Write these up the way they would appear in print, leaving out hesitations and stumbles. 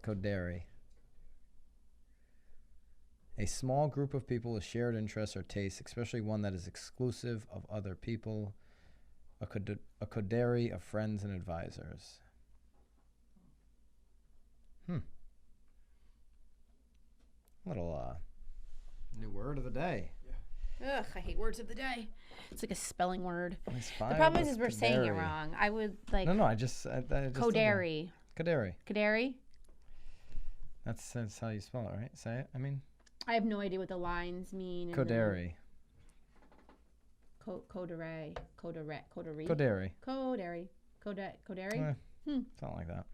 Coderri. A small group of people with shared interests or tastes, especially one that is exclusive of other people. A coterie of friends and advisors. Little new word of the day. Ugh, I hate words of the day. It's like a spelling word. It's The fine. problem is we're saying it wrong. I would like. No, I just Coderri. Coderri. Coderri? That's how you spell it, right? Say it. I mean. I have no idea what the lines mean. Coderri. Coderri. Coderri. Coderri. Coderri. Coderri. Something like that.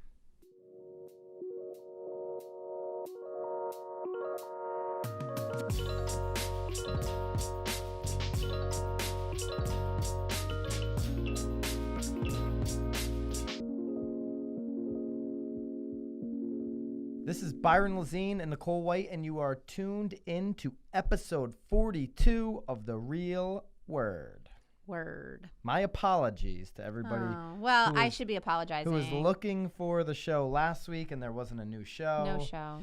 This is Byron Lazine and Nicole White, and you are tuned in to episode 42 of The Real Word. My apologies to everybody. Oh, well, I should be apologizing. Who was looking for the show last week, and there wasn't a new show. No show.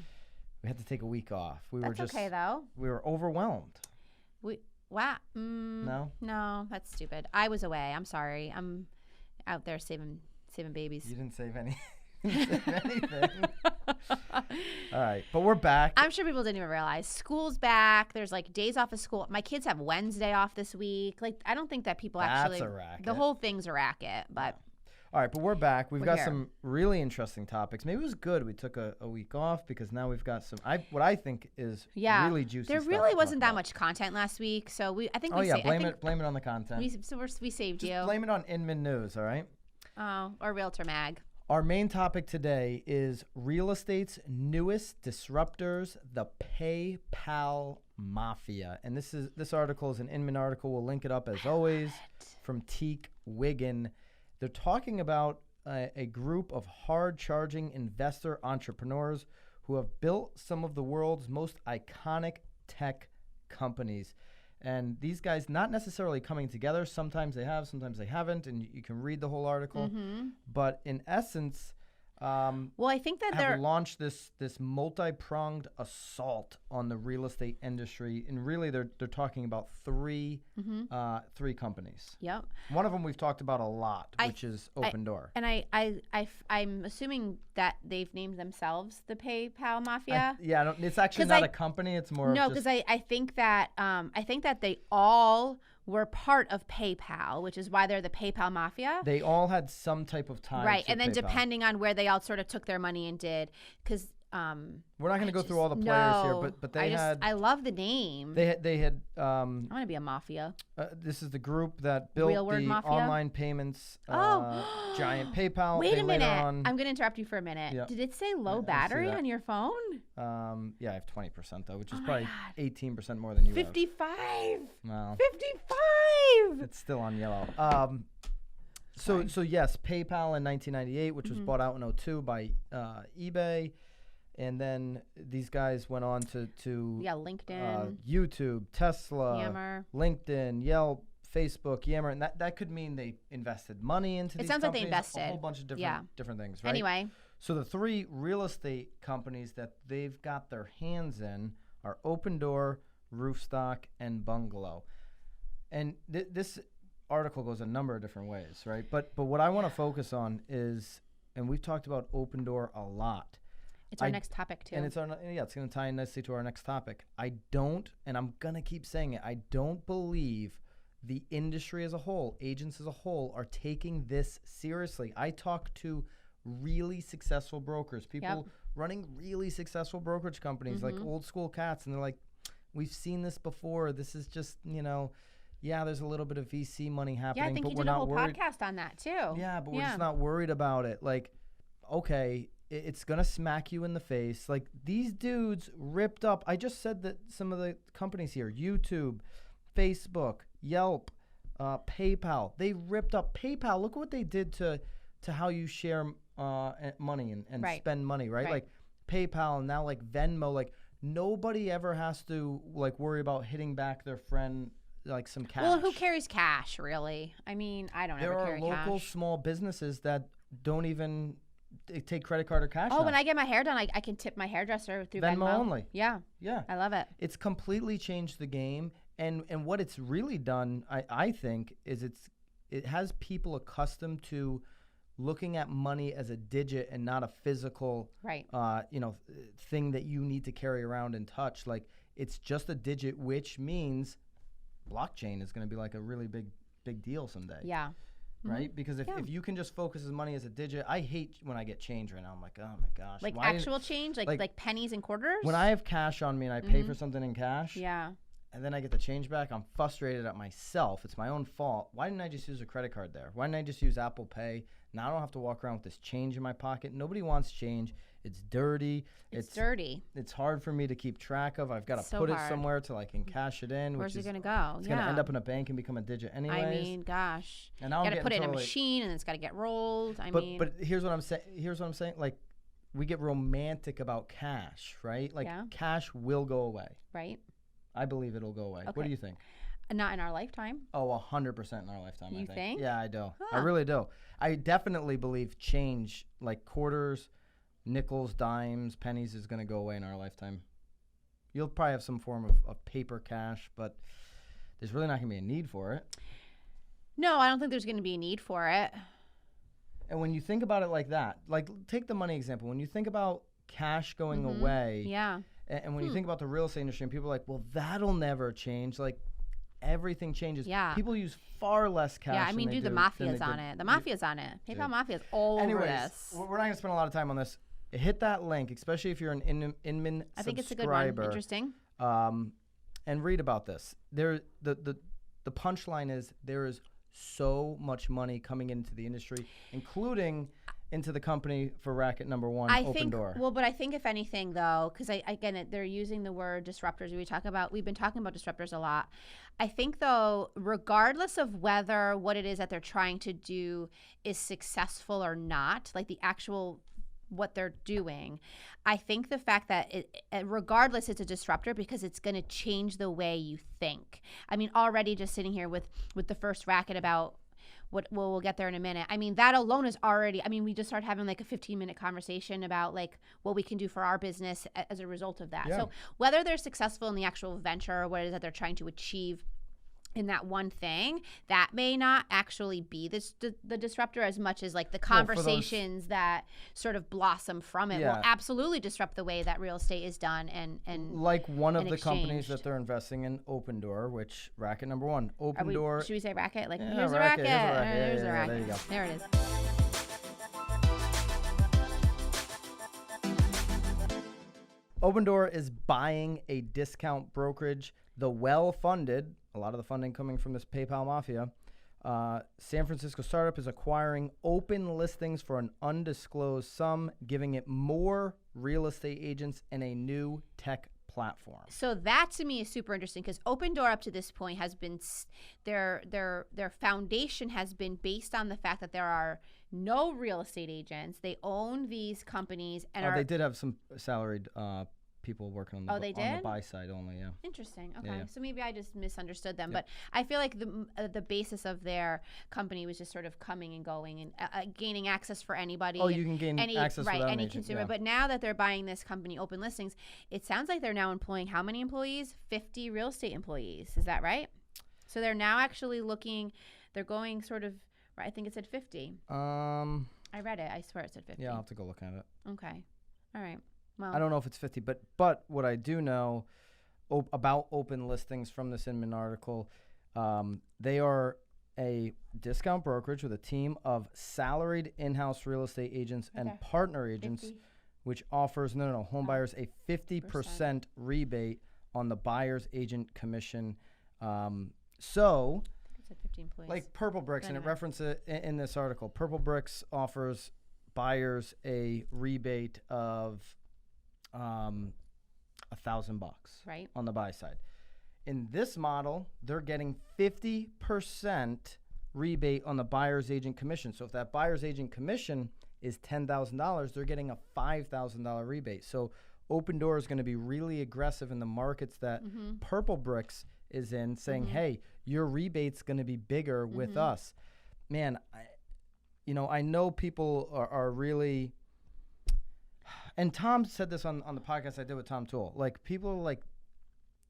We had to take a week off. That's okay, though. We were overwhelmed. Wow. No, that's stupid. I was away. I'm sorry. I'm out there saving babies. You didn't save any. Anything. All right, but we're back. I'm sure people didn't even realize school's back. There's like days off of school. My kids have Wednesday off this week. Like, I don't think that people That's a racket. The whole thing's a racket. But all right, but we're back. We've got here. some really interesting topics. Maybe it was good we took a week off because now we've got some. What I think is really juicy. There stuff really to wasn't talk that about. much content last week, so blame it on the content. We saved you. Blame it on Inman News, all right? Oh, or Realtor Mag. Our main topic today is real estate's newest disruptors, the PayPal Mafia. And this article is an Inman article. We'll link it up as always from Teak Wiggin. They're talking about a group of hard-charging investor entrepreneurs who have built some of the world's most iconic tech companies. And these guys not necessarily coming together. Sometimes they have, sometimes they haven't. And you can read the whole article. Mm-hmm. But in essence, I think that have launched this multi-pronged assault on the real estate industry. And really, they're talking about three companies. Yep. One of them we've talked about a lot, which is OpenDoor. And I'm assuming that they've named themselves the PayPal Mafia. It's actually not a company. It's more because I think that they all were part of PayPal, which is why they're the PayPal Mafia. They all had some type of tie. Right, to and then PayPal. Depending on where they all sort of took their money and did, because we're not going to go through all the players here, but they I love the name. They had. I want to be a mafia. This is the group that built the Mafia? online payments giant PayPal. Wait a minute. I'm going to interrupt you for a minute. Yeah. Did it say low battery on your phone? Yeah, I have 20% though, which is probably 18% more than you 55. have. Well, 55. it's still on yellow. So yes, PayPal in 1998, which was bought out in 2002 by eBay. And then these guys went on to LinkedIn, YouTube, Tesla, Yammer, LinkedIn, Yelp, Facebook, Yammer, and that could mean they invested money into these companies. It sounds like they invested. A whole bunch of different things, right? Anyway. So the three real estate companies that they've got their hands in are OpenDoor, Roofstock, and Bungalow. And this article goes a number of different ways, right? But what I want to focus on is, and we've talked about OpenDoor a lot. It's our next topic too. And it's going to tie in nicely to our next topic. And I'm going to keep saying it, I don't believe the industry as a whole, agents as a whole, are taking this seriously. I talk to really successful brokers, people running really successful brokerage companies, like old school cats, and they're like, we've seen this before. This is just, there's a little bit of VC money happening. Yeah, I think but you we're did a not whole worried. podcast on that too. Yeah, but we're just not worried about it. Like, okay, it's going to smack you in the face. Like, these dudes ripped up. I just said that some of the companies here, YouTube, Facebook, Yelp, PayPal, they ripped up PayPal. Look what they did to how you share money and spend money, right? Like PayPal and now like Venmo, like nobody ever has to like worry about hitting back their friend like some cash. Well, who carries cash, really? I mean, I don't ever carry cash. There are local small businesses that don't even take credit card or cash. Oh, now. when I get my hair done, I can tip my hairdresser through Venmo only. Yeah. Yeah. I love it. It's completely changed the game. And what it's really done, I think, is it has people accustomed to looking at money as a digit and not a physical thing that you need to carry around and touch. Like, it's just a digit, which means blockchain is going to be like a really big deal someday. Yeah. Right? Because if you can just focus as money as a digit, I hate when I get change right now. I'm like, oh my gosh. Like actual change? Like pennies and quarters? When I have cash on me and I pay for something in cash, and then I get the change back, I'm frustrated at myself. It's my own fault. Why didn't I just use a credit card there? Why didn't I just use Apple Pay? Now I don't have to walk around with this change in my pocket. Nobody wants change. It's dirty. It's dirty. It's hard for me to keep track of. I've got to put it somewhere till I can cash it in. Where's it going to go? It's going to end up in a bank and become a digit anyways. I mean, gosh. And now you got to put it in a machine, and it's got to get rolled. But here's what I'm saying. Like, we get romantic about cash, right? Like, cash will go away. Right. I believe it'll go away. Okay. What do you think? Not in our lifetime. Oh, 100% in our lifetime. You think? Yeah, I do. Huh. I really do. I definitely believe change, like quarters, nickels, dimes, pennies, is going to go away in our lifetime. You'll probably have some form of paper cash, but there's really not going to be a need for it. No, I don't think there's going to be a need for it. And when you think about it like that, like take the money example. When you think about cash going away, and when you think about the real estate industry, and people are like, well, that'll never change. Like, everything changes. Yeah. People use far less cash. Yeah, I mean, dude, the Mafia's on it. The Mafia's on it. PayPal Mafia's all over this. We're not going to spend a lot of time on this. Hit that link, especially if you're an Inman subscriber. I think it's a good one. Interesting. And read about this. The punchline is there is so much money coming into the industry, including into the company for Racket number one, OpenDoor. But I think if anything, though, because they're using the word disruptors. We've been talking about disruptors a lot. I think, though, regardless of whether what it is that they're trying to do is successful or not, like the actual what they're doing, I think the fact that regardless, it's a disruptor because it's going to change the way you think. I mean, already just sitting here with the first Racket about we'll get there in a minute. I mean, that alone is already, we just started having like a 15-minute conversation about like what we can do for our business as a result of that. Yeah. So whether they're successful in the actual venture or what it is that they're trying to achieve in that one thing, that may not actually be the disruptor as much as like the conversations that sort of blossom from it will absolutely disrupt the way that real estate is done and like one of the companies that they're investing in, OpenDoor, which Racket number one, OpenDoor. Should we say Racket? Like here's a Racket. Here's a Racket. There you go. There it is. OpenDoor is buying a discount brokerage. The well-funded, a lot of the funding coming from this PayPal Mafia, San Francisco startup is acquiring open listings for an undisclosed sum, giving it more real estate agents and a new tech platform. So that to me is super interesting because OpenDoor up to this point has been their foundation has been based on the fact that there are no real estate agents. They own these companies and they did have some salaried people working on the buy side only. Yeah. Interesting. Okay. Yeah. So maybe I just misunderstood them, but I feel like the basis of their company was just sort of coming and going and gaining access for anybody. Oh, you can gain access for any consumer. Yeah. But now that they're buying this company, Open Listings, it sounds like they're now employing how many employees? 50 real estate employees. Is that right? So they're now actually they're going sort of, I think it said 50. I read it. I swear it said 50. Yeah, I'll have to go look at it. Okay. All right. Well, I don't know if it's 50, but what I do know about Open Listings from this Inman article, they are a discount brokerage with a team of salaried in-house real estate agents and partner agents, 50. Which offers home buyers a 50% rebate on the buyer's agent commission. So, it's at 50 employees. Like Purple Bricks, and it references it in this article. Purple Bricks offers buyers a rebate of $1,000 on the buy side. In this model, they're getting 50% rebate on the buyer's agent commission. So if that buyer's agent commission is $10,000, they're getting a $5,000 rebate. So OpenDoor is going to be really aggressive in the markets that Purple Bricks is in, saying, hey, your rebate's going to be bigger with us. Man, I know people are really And Tom said this on the podcast I did with Tom Toole. Like, people are like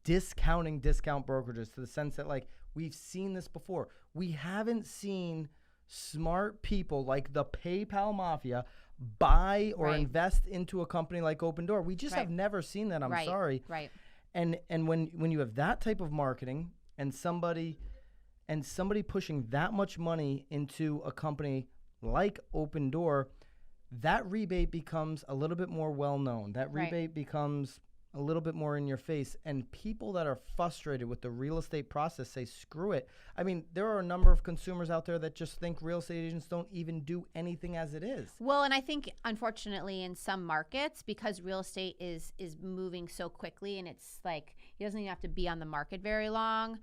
discounting discount brokerages to the sense that, like, we've seen this before. We haven't seen smart people like the PayPal Mafia buy or invest into a company like OpenDoor. We just have never seen that. I'm sorry. Right. And when you have that type of marketing and somebody pushing that much money into a company like OpenDoor, that rebate becomes a little bit more well-known. That rebate becomes a little bit more in your face. And people that are frustrated with the real estate process say, screw it. I mean, there are a number of consumers out there that just think real estate agents don't even do anything as it is. Well, and I think, unfortunately, in some markets, because real estate is moving so quickly and it's like, it doesn't even have to be on the market very long,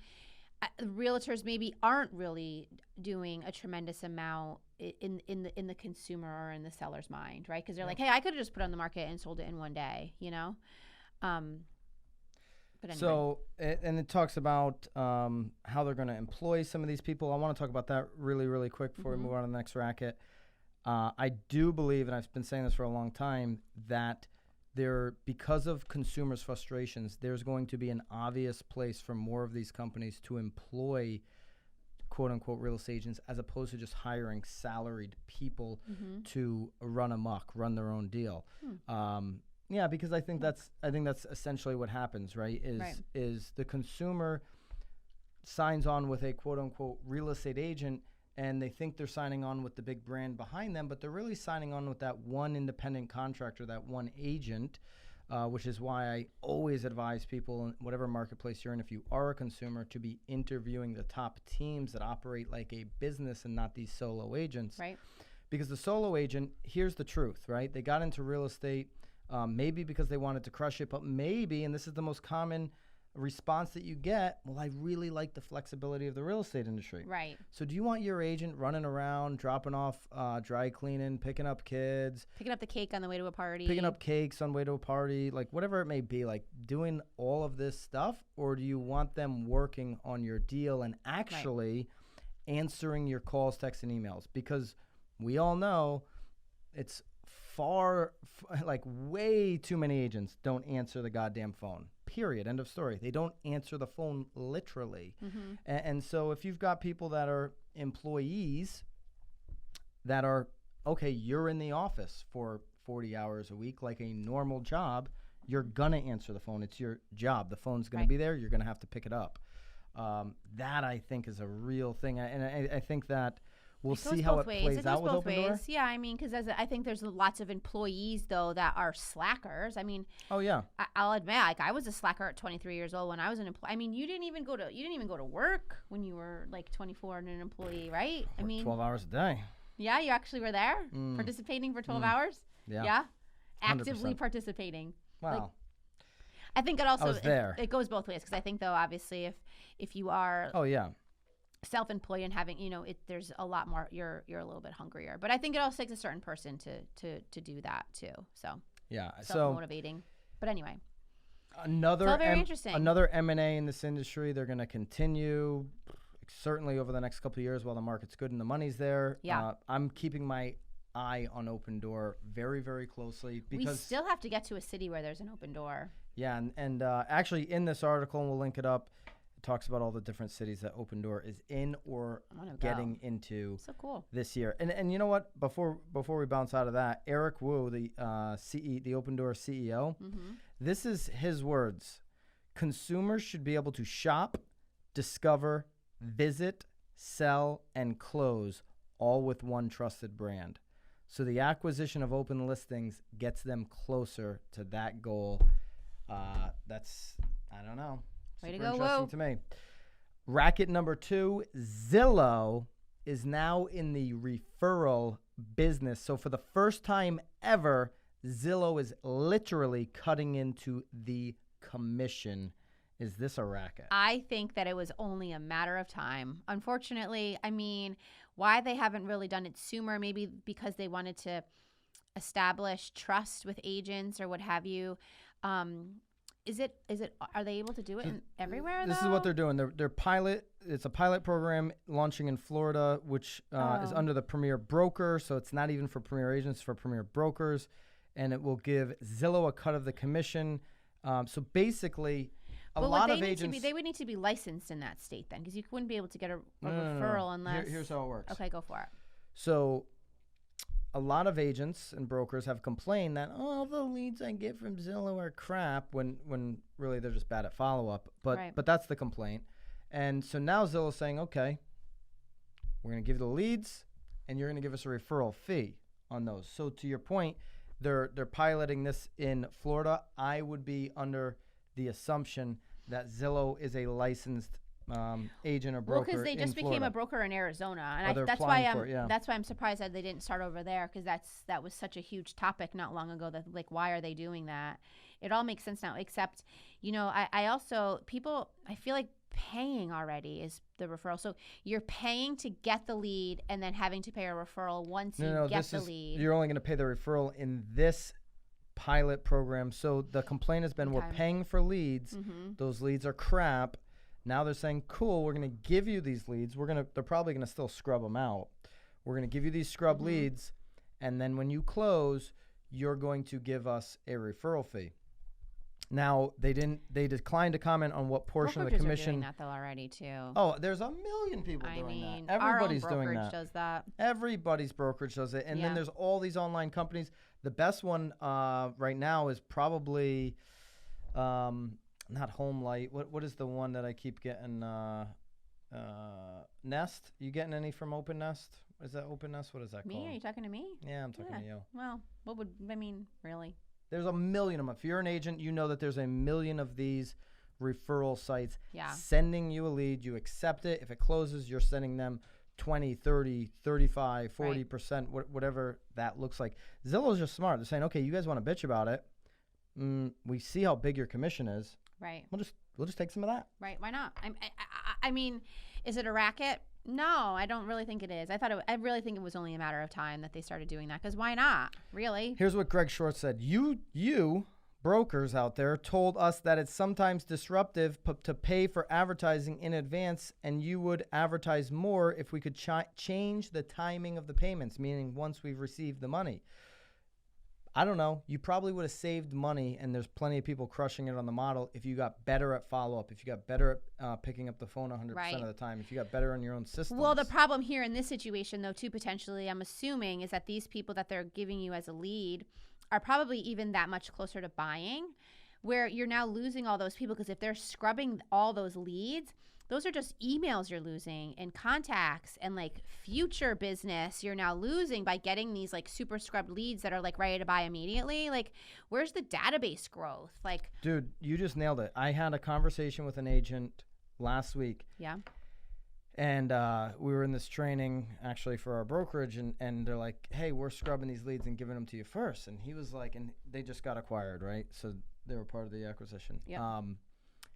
realtors maybe aren't really doing a tremendous amount in the consumer or in the seller's mind, right? Because they're like, hey, I could have just put it on the market and sold it in one day, you know? But anyway. So, and it talks about how they're going to employ some of these people. I want to talk about that really, really quick before we move on to the next racket. I do believe, and I've been saying this for a long time, that because of consumers' frustrations, there's going to be an obvious place for more of these companies to employ quote-unquote real estate agents as opposed to just hiring salaried people to run amok, run their own deal. Yeah, because I think that's essentially what happens, right? Is the consumer signs on with a quote-unquote real estate agent, and they think they're signing on with the big brand behind them, but they're really signing on with that one independent contractor, that one agent, which is why I always advise people in whatever marketplace you're in, if you are a consumer, to be interviewing the top teams that operate like a business and not these solo agents. Right. Because the solo agent, here's the truth, right? They got into real estate maybe because they wanted to crush it, but maybe, and this is the most common response that you get, well, I really like the flexibility of the real estate industry. Right. So do you want your agent running around, dropping off dry cleaning, picking up kids, picking up the cake on the way to a party, picking up cakes on the way to a party, like whatever it may be, like doing all of this stuff? Or do you want them working on your deal and actually answering your calls, texts, and emails? Because we all know it's like way too many agents don't answer the goddamn phone. Period. End of story. They don't answer the phone literally. And so if you've got people that are employees that are, okay, you're in the office for 40 hours a week like a normal job, you're going to answer the phone. It's your job. The phone's going to be there. You're going to have to pick it up. That, I think, is a real thing. And I think that we'll see how it plays out with OpenDoor. Yeah, I mean, because I think there's lots of employees, though, that are slackers. I mean, oh yeah, I'll admit, like, I was a slacker at 23 years old when I was an employee. I mean, you didn't even go to work when you were like 24 and an employee, right? I mean, 12 hours a day. Yeah, you actually were there participating for 12 hours. Yeah, actively 100%. participating. Wow. Like, I think it also I was there. It goes both ways, because I think, though, obviously, if you are self-employed and having, there's a lot more, you're a little bit hungrier. But I think it also takes a certain person to do that too. So yeah, self-motivating. But anyway, very interesting. Another M&A in this industry. They're going to continue certainly over the next couple of years while the market's good and the money's there. Yeah, I'm keeping my eye on OpenDoor very, very closely, because we still have to get to a city where there's an OpenDoor. Yeah, and actually in this article, and we'll link it up, it talks about all the different cities that OpenDoor is in or getting into this year. And you know what? Before we bounce out of that, Eric Wu, the OpenDoor CEO, this is his words: consumers should be able to shop, discover, visit, sell, and close all with one trusted brand. So the acquisition of open listings gets them closer to that goal. That's, I don't know. Way to Super go, interesting Woo. to me. Racket number 2, Zillow is now in the referral business. So for the first time ever, Zillow is literally cutting into the commission. Is this a racket? I think that it was only a matter of time. Unfortunately, I mean, why they haven't really done it sooner, maybe because they wanted to establish trust with agents or what have you. Are they able to do it everywhere, This is what they're doing. It's a pilot program launching in Florida, which is under the Premier Broker. So it's not even for Premier agents, it's for Premier Brokers. and it will give Zillow a cut of the commission. So basically, a But lot would of they agents. they would need to be licensed in that state then, because you wouldn't be able to get a referral unless. Here's how it works. Okay, go for it. So a lot of agents and brokers have complained that the leads I get from Zillow are crap when really they're just bad at follow-up. But that's the complaint. And so now Zillow's saying, okay, we're going to give you the leads and you're going to give us a referral fee on those. So to your point, they're piloting this in Florida. I would be under the assumption that Zillow is a licensed agent or broker. Well, because they just became a broker in Arizona, and that's why I'm surprised that they didn't start over there, because that was such a huge topic not long ago. That like, why are they doing that? It all makes sense now, except I also I feel like paying already is the referral. So you're paying to get the lead and then having to pay a referral once you get the lead. You're only going to pay the referral in this pilot program. So the complaint has been we're paying for leads. Mm-hmm. Those leads are crap. Now they're saying, cool, we're going to give you these leads. They're probably going to still scrub them out. We're going to give you these scrub leads. And then when you close, you're going to give us a referral fee. Now, they declined to comment on what portion of the commission. Are doing that though already too. Oh, there's a million people doing that. Everybody's our own doing brokerage that. Does that. Everybody's brokerage does it. And then there's all these online companies. The best one right now is probably not Home Light. What is the one that I keep getting? Nest. You getting any from Open Nest? Is that Open Nest? What is that called? Me? Are you talking to me? Yeah, I'm talking to you. Well, really? There's a million of them. If you're an agent, you know that there's a million of these referral sites sending you a lead. You accept it. If it closes, you're sending them 20, 30, 35, 40%, whatever that looks like. Zillow's just smart. They're saying, okay, you guys want to bitch about it. We see how big your commission is. Right. We'll just take some of that. Right. Why not? I mean, is it a racket? No, I don't really think it is. I really think it was only a matter of time that they started doing that, because why not? Really? Here's what Greg Short said. You brokers out there told us that it's sometimes disruptive to pay for advertising in advance, and you would advertise more if we could change the timing of the payments, meaning once we've received the money. I don't know. You probably would have saved money, and there's plenty of people crushing it on the model if you got better at follow-up, if you got better at picking up the phone 100% of the time, if you got better on your own systems. Well, the problem here in this situation, though, too, potentially, I'm assuming, is that these people that they're giving you as a lead are probably even that much closer to buying, where you're now losing all those people, because if they're scrubbing all those leads, those are just emails you're losing and contacts and like future business you're now losing by getting these like super scrubbed leads that are like ready to buy immediately. Like, where's the database growth? Like, dude, you just nailed it. I had a conversation with an agent last week. Yeah. And we were in this training actually for our brokerage, and they're like, hey, we're scrubbing these leads and giving them to you first. And he was like, and they just got acquired, right? So they were part of the acquisition. Yeah.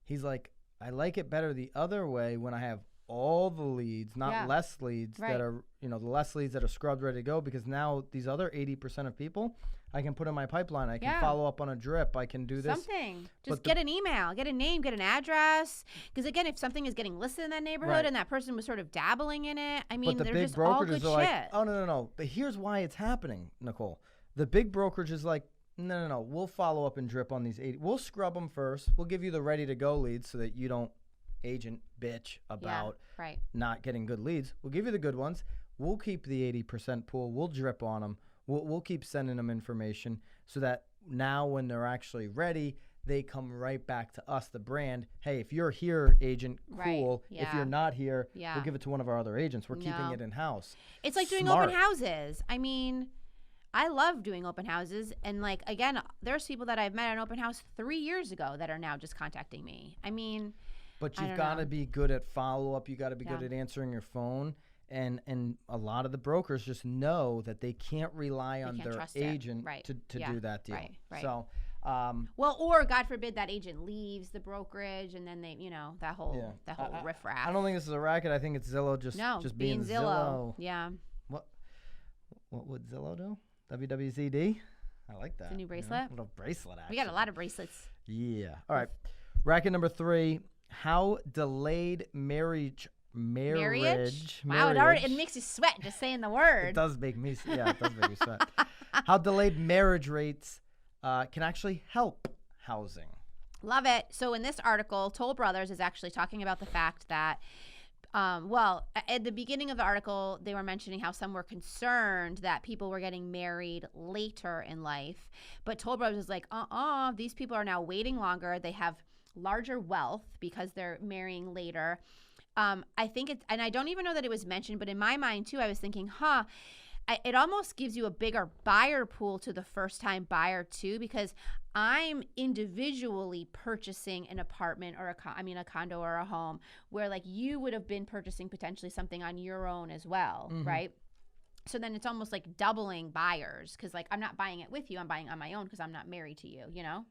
He's like, I like it better the other way when I have all the leads, not less leads that are, the less leads that are scrubbed, ready to go, because now these other 80% of people I can put in my pipeline. I can follow up on a drip. I can do this. Something. Just get an email, get a name, get an address. Because again, if something is getting listed in that neighborhood and that person was sort of dabbling in it, I mean, they're just all good shit. Like, oh, no. But here's why it's happening, Nicole. The big brokerage is like, no. We'll follow up and drip on these 80. We'll scrub them first. We'll give you the ready-to-go leads so that you don't agent bitch about not getting good leads. We'll give you the good ones. We'll keep the 80% pool. We'll drip on them. We'll keep sending them information so that now when they're actually ready, they come right back to us, the brand. Hey, if you're here, agent, cool. If you're not here, we'll give it to one of our other agents. We're keeping it in-house. It's like doing open houses. I mean, I love doing open houses. And like, again, there's people that I've met at an open house 3 years ago that are now just contacting me. I mean, but you've got to be good at follow-up. You got to be good at answering your phone. And a lot of the brokers just know that they can't rely on their agent to do that deal. Right. So, well, or God forbid that agent leaves the brokerage, and then they, that whole riffraff. I don't think this is a racket. I think it's Zillow just being Zillow. Yeah. What would Zillow do? WWZD? I like that. It's a new bracelet. Little bracelet. Actually. We got a lot of bracelets. Yeah. All right. Racket number 3. How delayed marriage. Wow, it makes you sweat just saying the word. It does make me sweat. How delayed marriage rates can actually help housing. Love it. So in this article, Toll Brothers is actually talking about the fact that, at the beginning of the article, they were mentioning how some were concerned that people were getting married later in life. But Toll Brothers is like, these people are now waiting longer. They have larger wealth because they're marrying later. I think it's, and I don't even know that it was mentioned, but in my mind too, I was thinking, it almost gives you a bigger buyer pool to the first-time buyer too, because I'm individually purchasing an apartment or a condo or a home, where like you would have been purchasing potentially something on your own as well, right? So then it's almost like doubling buyers, because like I'm not buying it with you, I'm buying on my own because I'm not married to you, you know?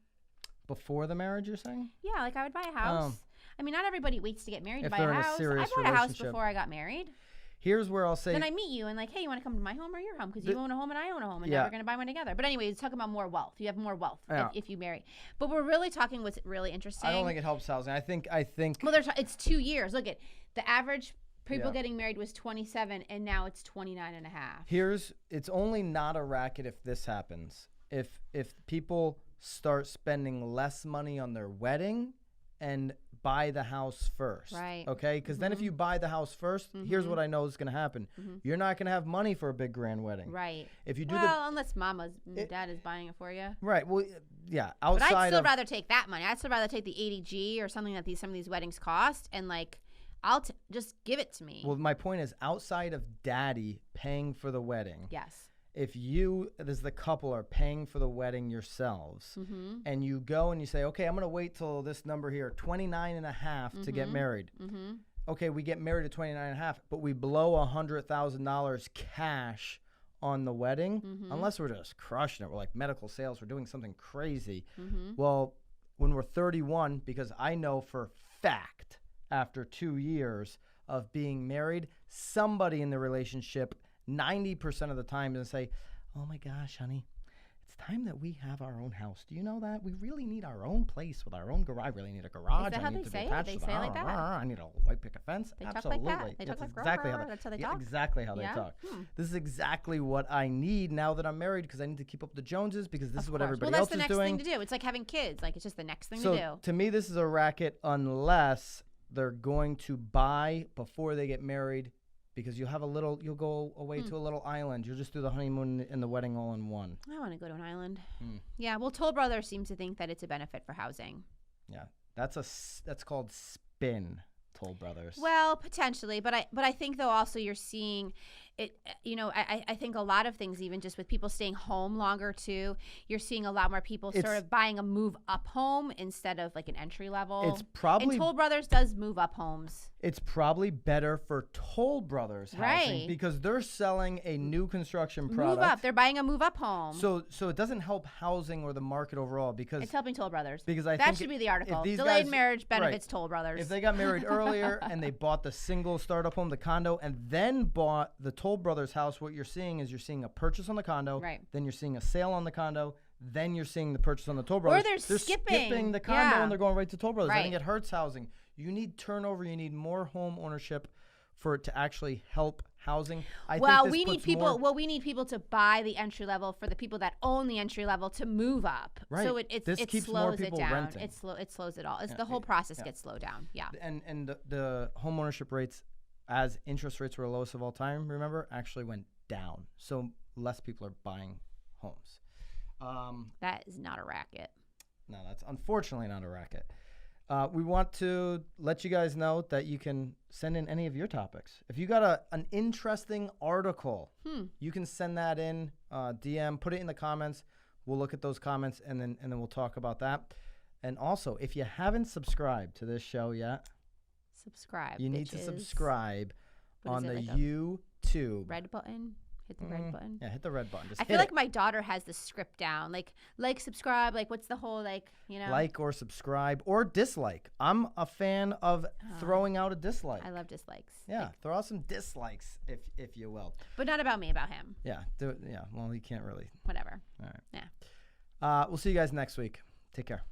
Before the marriage, you're saying? Yeah, like I would buy a house. I mean, not everybody waits to get married to buy a house. I bought a house before I got married. Here's where I'll say. Then I meet you and like, hey, you want to come to my home or your home? Because you own a home and I own a home, and now we're going to buy one together. But anyway, it's talking about more wealth. You have more wealth if you marry. But we're really talking what's really interesting. I don't think it helps housing. I think. Well, it's 2 years. Look at the average people getting married was 27, and now it's 29 and a half. It's only not a racket if this happens. If people start spending less money on their wedding and buy the house first. Right. Okay? Because then if you buy the house first, here's what I know is going to happen. You're not going to have money for a big grand wedding. Right. If you do unless dad is buying it for you. Right. Well, yeah. But I'd still rather take that money. I'd still rather take the 80G or something that some of these weddings cost, and like I'll just give it to me. Well, my point is, outside of daddy paying for the wedding. Yes. If you, as the couple, are paying for the wedding yourselves, and you go and you say, okay, I'm going to wait till this number here, 29 and a half to get married. Okay, we get married at 29 and a half, but we blow $100,000 cash on the wedding, unless we're just crushing it. We're like medical sales. We're doing something crazy. Well, when we're 31, because I know for fact, after 2 years of being married, somebody in the relationship 90% of the time and say, oh my gosh, honey, it's time that we have our own house. Do you know that? We really need our own place with our own garage. I really need a garage. Is that how they say it? They say it like that? I need a white picket fence. They Absolutely. talk like that? They talk like exactly that's how they talk? Exactly how they talk. This is exactly what I need now that I'm married, because I need to keep up the Joneses, because this is what everybody else is doing. Well, that's the next thing to do. It's like having kids. Like, it's just the next thing to do. To me, this is a racket unless they're going to buy before they get married, because you'll go away to a little island. You'll just do the honeymoon and the wedding all in one. I want to go to an island. Yeah, well, Toll Brothers seems to think that it's a benefit for housing. Yeah, that's called spin, Toll Brothers. Well, potentially, but I think though also you're seeing it. You know, I think a lot of things, even just with people staying home longer too, you're seeing a lot more people sort of buying a move up home instead of like an entry level. And Toll Brothers does move up homes. It's probably better for Toll Brothers housing, because they're selling a new construction product. Move up. They're buying a move up home. So it doesn't help housing or the market overall, because it's helping Toll Brothers. Because that should be the article. Delayed marriage benefits Toll Brothers. If they got married earlier and they bought the single startup home, the condo, and then bought the Toll Brothers house, what you're seeing is you're seeing a purchase on the condo, then you're seeing a sale on the condo, then you're seeing the purchase on the Toll Brothers. Or they're skipping the condo and they're going right to Toll Brothers. I think it hurts housing. You need turnover. You need more home ownership for it to actually help housing. We need people to buy the entry level for the people that own the entry level to move up. Right. So it slows it down. Renting. It slows it all. The whole process gets slowed down. Yeah. And the home ownership rates, as interest rates were the lowest of all time, remember, actually went down. So less people are buying homes. That is not a racket. No, that's unfortunately not a racket. We want to let you guys know that you can send in any of your topics. If you got an interesting article, you can send that in, DM, put it in the comments. We'll look at those comments and then we'll talk about that. And also, if you haven't subscribed to this show yet, subscribe. You need to subscribe on the YouTube. Red button. Hit the red button. Yeah, hit the red button. I feel like my daughter has the script down. Like, subscribe. Like, what's the whole, Like or subscribe or dislike. I'm a fan of throwing out a dislike. I love dislikes. Yeah, throw out some dislikes, if you will. But not about me, about him. Yeah, well, he can't really. Whatever. All right. Yeah. We'll see you guys next week. Take care.